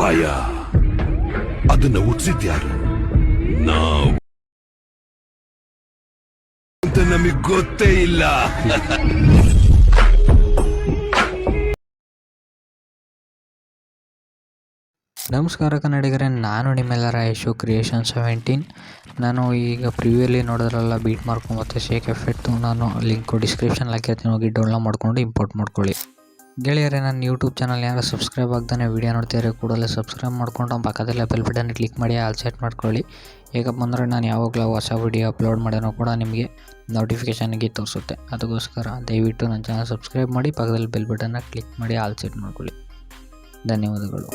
ಅಪಾಯ. ಅದನ್ನ ಹುಟ್ಟಿಸಿದ್ಯಾರು? ನಾವು ಅಂತ ನಮಗ್ ಗೊತ್ತೇ ಇಲ್ಲ. ನಮಸ್ಕಾರ ಕನ್ನಡಿಗರೇ, ನಾನು ನಿಮ್ಮೆಲ್ಲರ ಯಶು ಕ್ರಿಯೇಷನ್ 17. ನಾನು ಈಗ ಪ್ರಿವ್ಯೂಲಿ ನೋಡೋದ್ರಲ್ಲ ಬೀಟ್ ಮಾರ್ಕು ಮತ್ತು ಶೇಕ್ ಎಫೆಕ್ಟು ನಾನು ಲಿಂಕು ಡಿಸ್ಕ್ರಿಪ್ಷನ್ ಹಾಕಿರ್ತೀನಿ, ಹೋಗಿ ಡೌನ್ಲೋಡ್ ಮಾಡ್ಕೊಂಡು ಇಂಪೋರ್ಟ್ ಮಾಡ್ಕೊಳ್ಳಿ. ಗೆಳೆಯರೇ, ನನ್ನ ಯೂಟ್ಯೂಬ್ ಚಾನಲ್ ಯಾರು ಸಬ್ಸ್ಕ್ರೈಬ್ ಆಗ್ತಾನೆ ವೀಡಿಯೋ ನೋಡ್ತಿದ್ದಾರೆ ಕೂಡಲೇ ಸಬ್ಸ್ಕ್ರೈಬ್ ಮಾಡ್ಕೊಂಡು ಪಕ್ಕದಲ್ಲೇ ಬೆಲ್ ಬಟನ್ ಕ್ಲಿಕ್ ಮಾಡಿ ಆಲ್ ಸೆಟ್ ಮಾಡ್ಕೊಳ್ಳಿ. ಹೇಗಪ್ಪ ಅಂದರೆ ನಾನು ಯಾವಾಗಲೂ ಹೊಸ ವೀಡಿಯೋ ಅಪ್ಲೋಡ್ ಮಾಡೋನು ಕೂಡ ನಿಮಗೆ ನೋಟಿಫಿಕೇಷನ್ಗೆ ತೋರಿಸುತ್ತೆ. ಅದಕ್ಕೋಸ್ಕರ ದಯವಿಟ್ಟು ನನ್ನ ಚಾನಲ್ ಸಬ್ಸ್ಕ್ರೈಬ್ ಮಾಡಿ, ಪಕ್ಕದಲ್ಲಿ ಬೆಲ್ ಬಟನ್ನ ಕ್ಲಿಕ್ ಮಾಡಿ ಆಲ್ ಸೆಟ್ ಮಾಡ್ಕೊಳ್ಳಿ. ಧನ್ಯವಾದಗಳು.